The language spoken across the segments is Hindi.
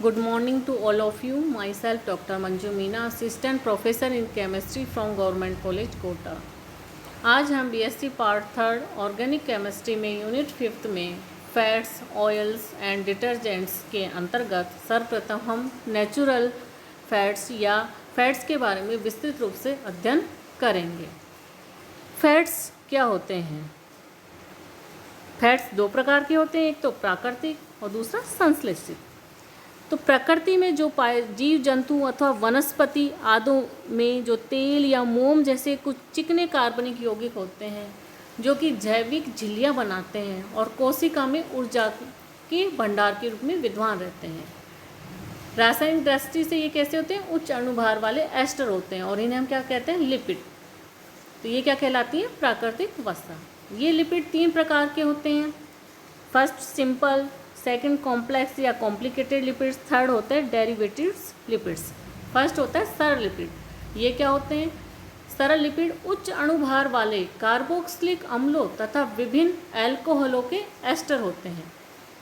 Good morning to all of you. Myself Dr. Manju Meena, Assistant Professor in Chemistry from Government College, Kota. आज हम BSc पार्ट 3 ऑर्गेनिक केमिस्ट्री में यूनिट 5 में फैट्स, ऑयल्स एंड डिटर्जेंट्स के अंतर्गत सर्वप्रथम हम नेचुरल फैट्स या फैट्स के बारे में विस्तृत रूप से अध्ययन करेंगे। फैट्स क्या होते हैं? फैट्स दो प्रकार के होते हैं, एक तो प्राकृतिक और दूसरा संश्लेषित। तो प्रकृति में जो पाए जीव जंतु अथवा वनस्पति आदि में जो तेल या मोम जैसे कुछ चिकने कार्बनिक यौगिक होते हैं जो कि जैविक झिल्लियाँ बनाते हैं और कोशिका में ऊर्जा के भंडार के रूप में विद्यमान रहते हैं। रासायनिक दृष्टि से ये कैसे होते हैं? उच्च अणुभार वाले एस्टर होते हैं और इन्हें हम क्या कहते हैं? लिपिड। तो ये क्या कहलाती है? प्राकृतिक वसा। ये लिपिड 3 प्रकार के होते हैं। फर्स्ट सिंपल, सेकंड कॉम्प्लेक्स या कॉम्प्लिकेटेड लिपिड्स, थर्ड होता है डेरिवेटिव्स लिपिड्स। फर्स्ट होता है सरल लिपिड। ये क्या होते हैं? सरल लिपिड उच्च अणुभार वाले कार्बोक्सिलिक अम्लों तथा विभिन्न अल्कोहलों के एस्टर होते हैं।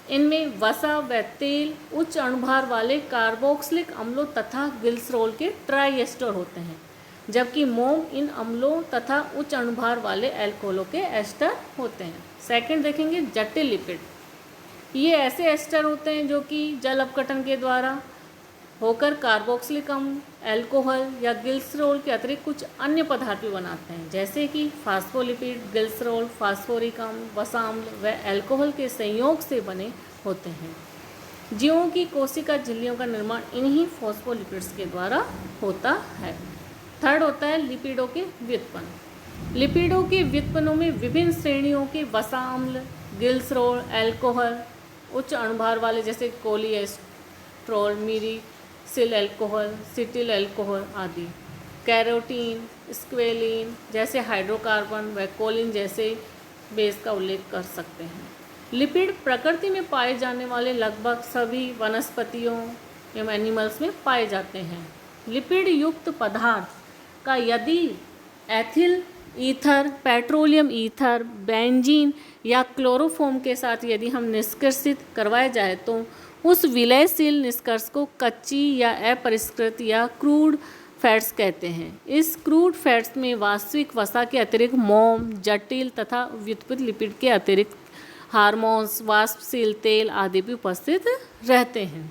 इनमें वसा व तेल उच्च अणुभार वाले कार्बोक्सिलिक अम्लों तथा ग्लिसरॉल के ट्राई एस्टर होते हैं, जबकि मोम इन अम्लों तथा उच्च अणुभार वाले अल्कोहलों के एस्टर होते हैं। सेकंड देखेंगे जटिल लिपिड। ये ऐसे एस्टर होते हैं जो कि जल अपघटन के द्वारा होकर कार्बोक्सिलिक अम्ल, अल्कोहल या ग्लिसरॉल के अतिरिक्त कुछ अन्य पदार्थ भी बनाते हैं, जैसे कि फास्फोलिपिड, ग्लिसरॉल, फास्फोरिक अम्ल, वसा अम्ल व अल्कोहल के संयोग से बने होते हैं। जीवों की कोशिका झिल्लियों का निर्माण इन्हीं फॉस्फोलिपिड्स के द्वारा होता है। थर्ड होता है लिपिडों के व्युत्पन्न। लिपिडों के व्युत्पन्नों में विभिन्न श्रेणियों के वसा अम्ल, ग्लिसरॉल, अल्कोहल, उच्च अणुभार वाले जैसे कोलेस्ट्रॉल, मीरिसिल अल्कोहल, सिटिल अल्कोहल आदि, कैरोटीन, स्क्वेलिन जैसे हाइड्रोकार्बन व कोलिन जैसे बेस का उल्लेख कर सकते हैं। लिपिड प्रकृति में पाए जाने वाले लगभग सभी वनस्पतियों एवं एनिमल्स में पाए जाते हैं। लिपिड युक्त पदार्थ का यदि ethyl ether, petroleum ether, benzene या क्लोरोफॉर्म के साथ यदि हम निष्कर्षित करवाया जाए तो उस विलयशील निष्कर्ष को कच्ची या अपरिष्कृत या क्रूड फैट्स कहते हैं। इस क्रूड फैट्स में वास्तविक वसा के अतिरिक्त मोम, जटिल तथा व्युत्पन्न लिपिड के अतिरिक्त हार्मोन्स, वाष्पशील तेल आदि भी उपस्थित रहते हैं।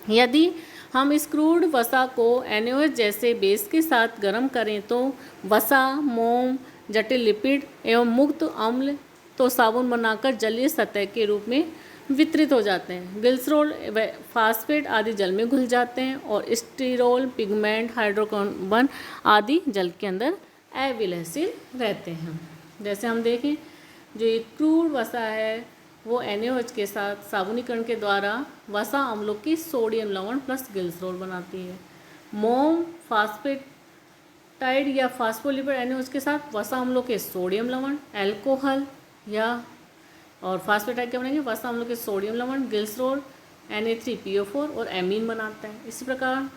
यदि हम इस क्रूड वसा को NaOH जैसे बेस के साथ गर्म करें तो वसा, मोम, जटिल लिपिड एवं मुक्त अम्ल तो साबुन बनाकर जलीय सतह के रूप में वितरित हो जाते हैं। ग्लिसरॉल व फास्फेट आदि जल में घुल जाते हैं और स्टीरोल, पिगमेंट, हाइड्रोकार्बन आदि जल के अंदर अविलयशील रहते हैं। जैसे हम देखें, जो ये क्रूड वसा है वो NaOH के साथ साबुनीकरण के द्वारा वसा अम्लों की सोडियम लवण प्लस ग्लिसरॉल बनाती है। मोम फास्फेटाइड या फास्फोलिपिड NaOH के साथ वसा अम्लों के सोडियम लवण, अल्कोहल या और फास्फेटाइड क्या बनेंगे? वसा अम्लों के सोडियम लवण, ग्लिसरॉल, Na3PO4 और एमीन बनाता है। इसी प्रकार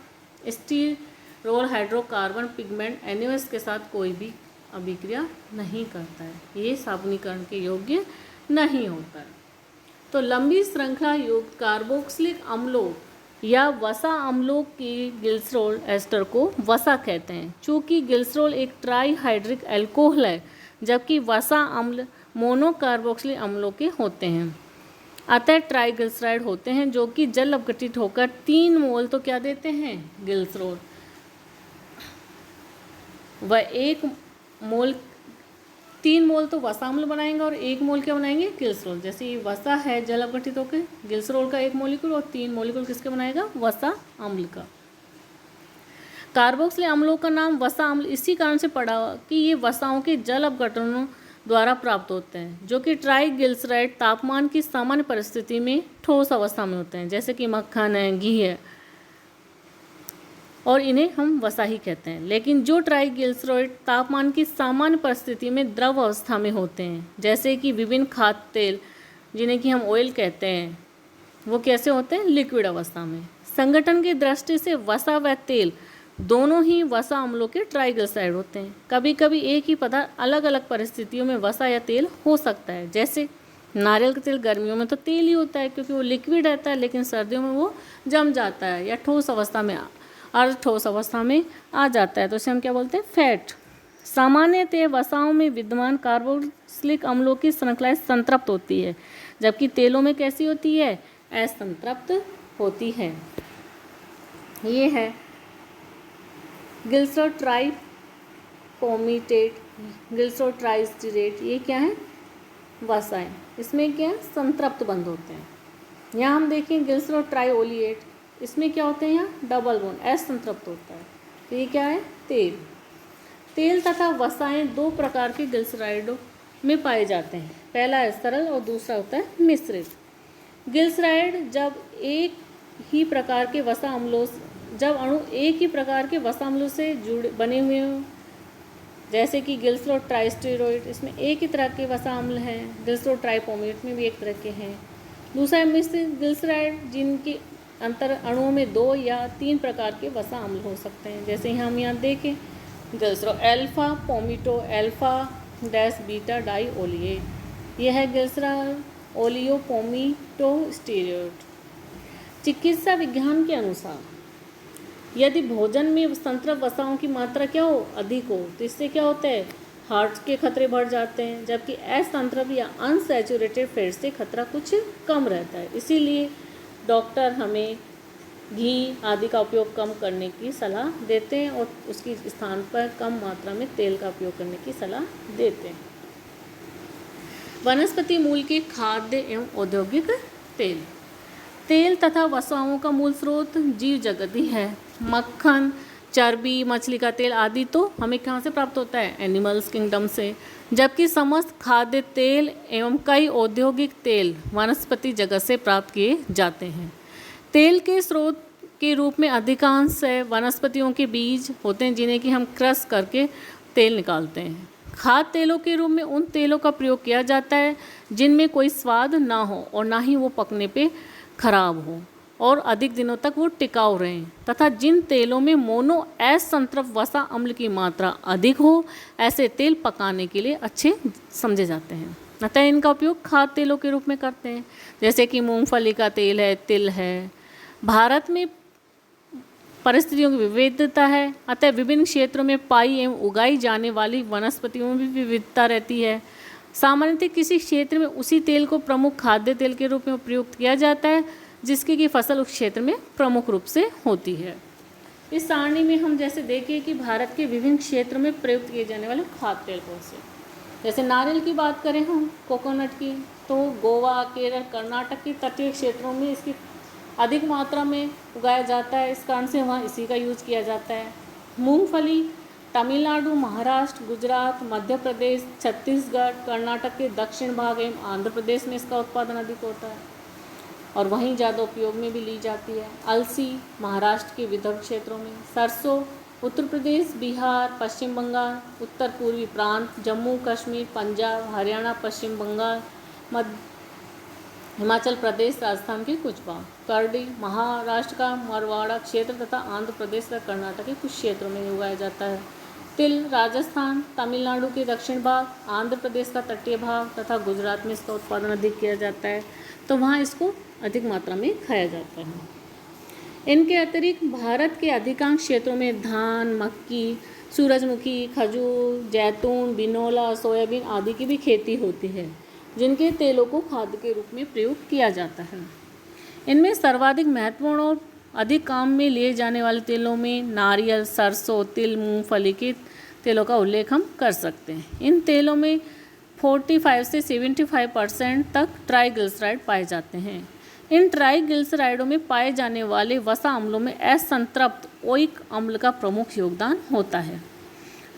स्टीरोल हाइड्रोकार्बन पिगमेंट NaOH के साथ कोई भी अभिक्रिया नहीं करता है। ये साबुनीकरण के योग्य नहीं होता है। तो लंबी श्रृंखला युक्त कार्बोक्सिलिक अम्लों या वसा अम्लों की ग्लिसरॉल एस्टर को वसा कहते हैं। चूँकि ग्लिसरॉल एक ट्राईहाइड्रिक अल्कोहल है, जबकि वसा अम्ल मोनोकार्बोक्सिलिक अम्लों के होते हैं। अतः ट्राइग्लिसराइड होते हैं जो कि जल अपघटित होकर 3 मोल तो क्या देते हैं? ग्लिसरॉल व 1 मोल 3 मोल तो वसा अम्ल बनाएंगे और 1 मोल क्या बनाएंगे? ग्लिसरॉल। जैसे ये वसा है जल अपघटित होकर ग्लिसरॉल का 1 मोलिक्यूल और 3 मोलिक्यूल किसके बनाएगा? वसा अम्ल का। कार्बोक्सिलिक अम्लों का नाम वसा अम्ल इसी कारण से पड़ा कि ये वसाओं के जल अपघटनों द्वारा प्राप्त होते हैं, जो कि ट्राइग्लिसराइड तापमान की सामान्य परिस्थिति में ठोस अवस्था में होते हैं, जैसे कि मक्खन है, घी है, और इन्हें हम वसा ही कहते हैं। लेकिन जो ट्राइग्लिसराइड तापमान की सामान्य परिस्थिति में द्रव अवस्था में होते हैं, जैसे कि विभिन्न खाद्य तेल जिन्हें कि हम ऑयल कहते हैं, वो कैसे होते हैं? लिक्विड अवस्था में। संगठन की दृष्टि से वसा व तेल दोनों ही वसा अम्लों के ट्राइग्लिसराइड होते हैं। कभी कभी एक ही पदार्थ अलग अलग परिस्थितियों में वसा या तेल हो सकता है, जैसे नारियल का तेल गर्मियों में तो तेल ही होता है क्योंकि वो लिक्विड रहता है, लेकिन सर्दियों में वो जम जाता है या ठोस अवस्था में अर्ध ठोस अवस्था में आ जाता है, तो इसे हम क्या बोलते हैं, फैट। सामान्यतः वसाओं में विद्यमान कार्बोक्सिलिक अम्लों की श्रृंखलाएं संतृप्त होती है, जबकि तेलों में कैसी होती है, असंतृप्त होती है। ये है ग्लिसरोट्राइपोमेटेट, ग्लिसरोट्राइस्टिरेट, ये क्या है, वसाएं। इसमें क्या है, संतृप्त बंध होते हैं। यहाँ हम देखें ग्लिसरोट्राइओलिएट, इसमें क्या होते हैं, यहाँ डबल बॉन्ड असंतृप्त होता है। तो ये क्या है, तेल। तेल तथा वसाएं दो प्रकार के ग्लिसराइडों में पाए जाते हैं, पहला है सरल और दूसरा होता है मिश्रित। ग्लिसराइड जब एक ही प्रकार के वसा अम्लों, जब अणु एक ही प्रकार के वसा अम्लों से जुड़े बने हुए हों, जैसे कि ग्लिसरोट्राइस्टेरॉइड, इसमें एक ही तरह के वसा अम्ल हैं, ग्लिसरोट्राइपोमेट में भी एक तरह के हैं। दूसरा है मिश्रित ग्लिसराइड, जिनके अंतर अणुओं में 2 या 3 प्रकार के वसा अम्ल हो सकते हैं, जैसे हम यहाँ देखें glycero alpha palmito alpha dash beta di oleate, यह है ग्लिसरॉल ओलियोपोमिटो स्टीरोइड। चिकित्सा विज्ञान के अनुसार यदि भोजन में संतृप्त वसाओं की मात्रा क्या हो, अधिक हो, तो इससे क्या होता है, हार्ट के खतरे बढ़ जाते हैं, जबकि असंतृप्त या अनसैचुरेटेड फैट से खतरा कुछ कम रहता है। इसीलिए डॉक्टर हमें घी आदि का उपयोग कम करने की सलाह देते हैं और उसकी स्थान पर कम मात्रा में तेल का उपयोग करने की सलाह देते हैं। वनस्पति मूल के खाद्य एवं औद्योगिक तेल। तेल तथा वसाओं का मूल स्रोत जीव जगत ही है। मक्खन, चर्बी, मछली का तेल आदि तो हमें कहाँ से प्राप्त होता है, एनिमल्स किंगडम से, जबकि समस्त खाद्य तेल एवं कई औद्योगिक तेल वनस्पति जगत से प्राप्त किए जाते हैं। तेल के स्रोत के रूप में अधिकांश वनस्पतियों के बीज होते हैं, जिन्हें कि हम क्रश करके तेल निकालते हैं। खाद्य तेलों के रूप में उन तेलों का प्रयोग किया जाता है जिनमें कोई स्वाद ना हो और ना ही वो पकने पे खराब हो और अधिक दिनों तक वो टिकाऊ रहें, तथा जिन तेलों में मोनो असंतृप्त वसा अम्ल की मात्रा अधिक हो, ऐसे तेल पकाने के लिए अच्छे समझे जाते हैं, अतः इनका उपयोग खाद्य तेलों के रूप में करते हैं, जैसे कि मूंगफली का तेल है, तिल है। भारत में परिस्थितियों की विविधता है, अतः विभिन्न क्षेत्रों में पाई एवं उगाई जाने वाली वनस्पतियों में भी विविधता रहती है। सामान्यतः किसी क्षेत्र में उसी तेल को प्रमुख खाद्य तेल के रूप में प्रयुक्त किया जाता है जिसकी की फसल उस क्षेत्र में प्रमुख रूप से होती है। इस सारणी में हम जैसे देखें कि भारत के विभिन्न क्षेत्रों में प्रयुक्त किए जाने वाले खाद्य तेल कौन से, जैसे नारियल की बात करें हम, कोकोनट की, तो गोवा, केरल, कर्नाटक के तटीय क्षेत्रों में इसकी अधिक मात्रा में उगाया जाता है, इस कारण से वहाँ इसी का यूज किया जाता है। मूंगफली तमिलनाडु, महाराष्ट्र, गुजरात, मध्य प्रदेश, छत्तीसगढ़, कर्नाटक के दक्षिण भाग एवं आंध्र प्रदेश में इसका उत्पादन अधिक होता है और वहीं ज़्यादा उपयोग में भी ली जाती है। अलसी महाराष्ट्र के विदर्भ क्षेत्रों में, सरसों उत्तर प्रदेश, बिहार, पश्चिम बंगाल, उत्तर पूर्वी प्रांत, जम्मू कश्मीर, पंजाब, हरियाणा, पश्चिम बंगाल, हिमाचल प्रदेश, राजस्थान के कुछ भाग, करडी महाराष्ट्र का मरवाड़ा क्षेत्र तथा आंध्र प्रदेश व कर्नाटक के कुछ क्षेत्रों में उगाया जाता है। तिल राजस्थान, तमिलनाडु के दक्षिण भाग, आंध्र प्रदेश का तटीय भाग तथा गुजरात में इसका उत्पादन अधिक किया जाता है, तो वहाँ इसको अधिक मात्रा में खाया जाता है। इनके अतिरिक्त भारत के अधिकांश क्षेत्रों में धान, मक्की, सूरजमुखी, खजूर, जैतून, बिनोला, सोयाबीन आदि की भी खेती होती है, जिनके तेलों को खाद्य के रूप में प्रयोग किया जाता है। इनमें सर्वाधिक महत्वपूर्ण और अधिक काम में लिए जाने वाले तेलों में नारियल, सरसों, तिल, मूंगफली के तेलों का उल्लेख हम कर सकते हैं। इन तेलों में 45 से 75% तक ट्राइग्लिसराइड पाए जाते हैं। इन ट्राइग्लिसराइडों में पाए जाने वाले वसा अम्लों में असंतृप्त ओइक अम्ल का प्रमुख योगदान होता है।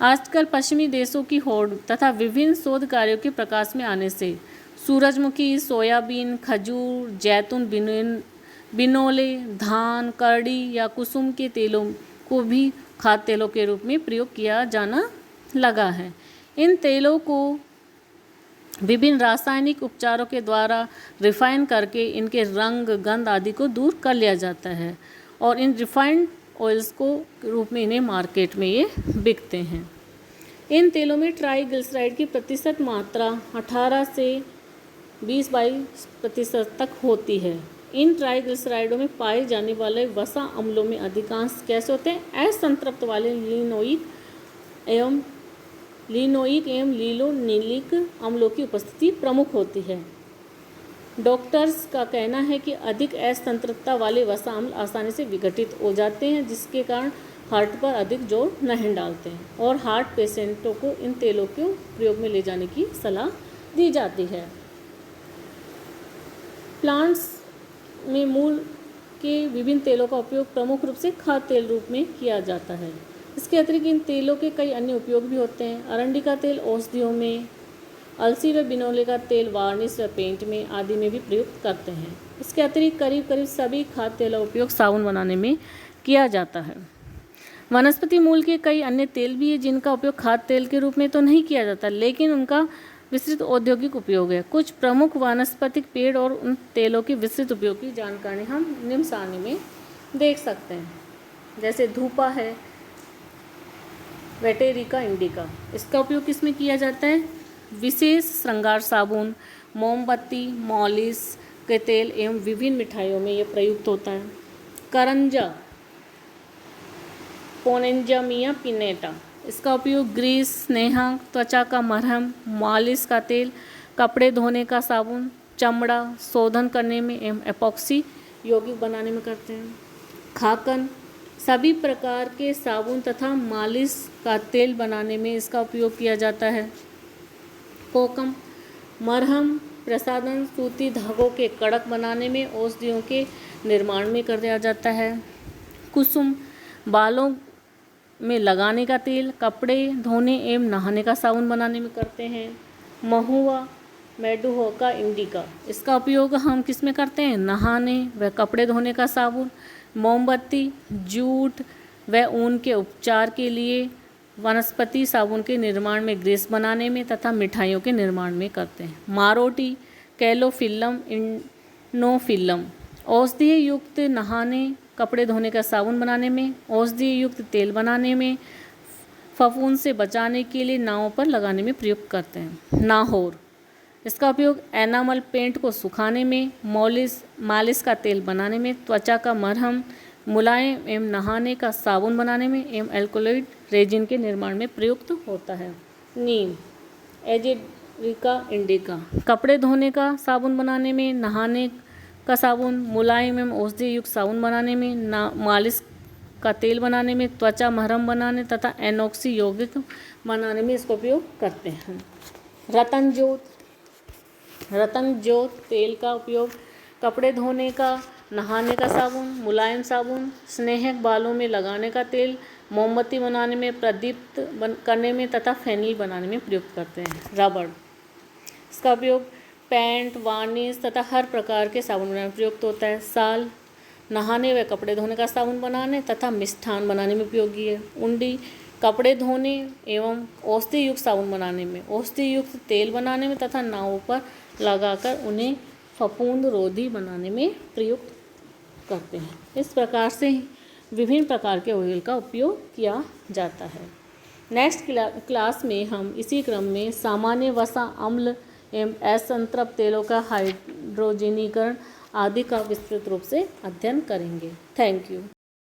आजकल पश्चिमी देशों की होड़ तथा विभिन्न शोध कार्यों के प्रकाश में आने से सूरजमुखी, सोयाबीन, खजूर, जैतून, बिनोले, धान, करडी या कुसुम के तेलों को भी खाद्य तेलों के रूप में प्रयोग किया जाना लगा है। इन तेलों को विभिन्न रासायनिक उपचारों के द्वारा रिफाइन करके इनके रंग, गंध आदि को दूर कर लिया जाता है और इन रिफाइंड ऑयल्स को रूप में इन्हें मार्केट में ये बिकते हैं। इन तेलों में ट्राइग्लिसराइड की प्रतिशत मात्रा 18 से 20-22% तक होती है। इन ट्राइग्लिसराइडों में पाए जाने वाले वसा अम्लों में अधिकांश कैसे होते हैं? असंतृप्त वाले लिनोइक एवं लिनोलिक अम्लों की उपस्थिति प्रमुख होती है। डॉक्टर्स का कहना है कि अधिक असंतृप्तता वाले वसा अम्ल आसानी से विघटित हो जाते हैं, जिसके कारण हार्ट पर अधिक जोर नहीं डालते हैं, और हार्ट पेशेंटों को इन तेलों को प्रयोग में ले जाने की सलाह दी जाती है। प्लांट्स में मूल के विभिन्न तेलों का उपयोग प्रमुख रूप से खाद्य तेल रूप में किया जाता है। इसके अतिरिक्त इन तेलों के कई अन्य उपयोग भी होते हैं। अरंडी का तेल औषधियों में, अलसी व बिनौले का तेल वार्निश व पेंट में आदि में भी प्रयुक्त करते हैं। इसके अतिरिक्त करीब करीब सभी खाद्य तेलों का उपयोग साबुन बनाने में किया जाता है। वनस्पति मूल के कई अन्य तेल भी हैं जिनका उपयोग खाद्य तेल के रूप में तो नहीं किया जाता, लेकिन उनका विस्तृत औद्योगिक उपयोग है। कुछ प्रमुख वानस्पतिक पेड़ और उन तेलों के विस्तृत उपयोग की जानकारी हम निम्न सारणी में देख सकते हैं। जैसे धूपा है, वेटेरिका इंडिका, इसका उपयोग किसमें किया जाता है? विशेष श्रृंगार साबुन, मोमबत्ती, मॉलिश के तेल एवं विभिन्न मिठाइयों में यह प्रयुक्त होता है। करंजा, पोनेंजामिया पिनेटा, इसका उपयोग ग्रीस, स्नेहा, त्वचा का मरहम, मालिश का तेल, कपड़े धोने का साबुन, चमड़ा शोधन करने में एवं एपॉक्सी यौगिक बनाने में करते हैं। खाकन, सभी प्रकार के साबुन तथा मालिश का तेल बनाने में इसका उपयोग किया जाता है। कोकम, मरहम, प्रसाधन, सूती धागों के कड़क बनाने में, औषधियों के निर्माण में कर दिया जाता है। कुसुम, बालों में लगाने का तेल, कपड़े धोने एवं नहाने का साबुन बनाने में करते हैं। महुआ, मेडुहोका इंडिका, इसका उपयोग हम किस में करते हैं? नहाने व कपड़े धोने का साबुन। मोमबत्ती, जूट व ऊन के उपचार के लिए, वनस्पति साबुन के निर्माण में, ग्रीस बनाने में तथा मिठाइयों के निर्माण में करते हैं। मारोटी, कैलोफिल्लम इनोफिल्लम, औषधीय युक्त नहाने कपड़े धोने का साबुन बनाने में, औषधीय युक्त तेल बनाने में, फफूंद से बचाने के लिए नावों पर लगाने में प्रयुक्त करते हैं। नाहौर, इसका उपयोग एनामल पेंट को सुखाने में, मालिश का तेल बनाने में, त्वचा का मरहम, मुलायम एवं नहाने का साबुन बनाने में एवं एल्कोलॉइड रेजिन के निर्माण में प्रयुक्त होता है। नीम, एजेरिका इंडिका, कपड़े धोने का साबुन बनाने में, नहाने का साबुन, मुलायम एवं औषधीय युक्त साबुन बनाने में, मालिश का तेल बनाने में, त्वचा मरहम बनाने तथा एनॉक्सी यौगिक बनाने में इसका उपयोग करते हैं। रतन ज्योत तेल का उपयोग कपड़े धोने का, नहाने का साबुन, मुलायम साबुन, स्नेहक बालों में लगाने का तेल, मोमबत्ती बनाने में, प्रदीप्त करने में तथा फेनिल बनाने में प्रयुक्त करते हैं। रबड़, इसका उपयोग पेंट, वार्निश तथा हर प्रकार के साबुन बनाने में प्रयुक्त होता है। साल, नहाने व कपड़े धोने का साबुन बनाने तथा मिष्ठान बनाने में उपयोगी है। उंडी, कपड़े धोने एवं औषधि युक्त साबुन बनाने में, औषधि युक्त तेल बनाने में तथा नावों पर लगाकर उन्हें फफूंद रोधी बनाने में प्रयुक्त करते हैं। इस प्रकार से विभिन्न प्रकार के ऑयल का उपयोग किया जाता है। नेक्स्ट क्लास में हम इसी क्रम में सामान्य वसा अम्ल एवं असंतृप्त तेलों का हाइड्रोजनीकरण आदि का विस्तृत रूप से अध्ययन करेंगे। Thank you.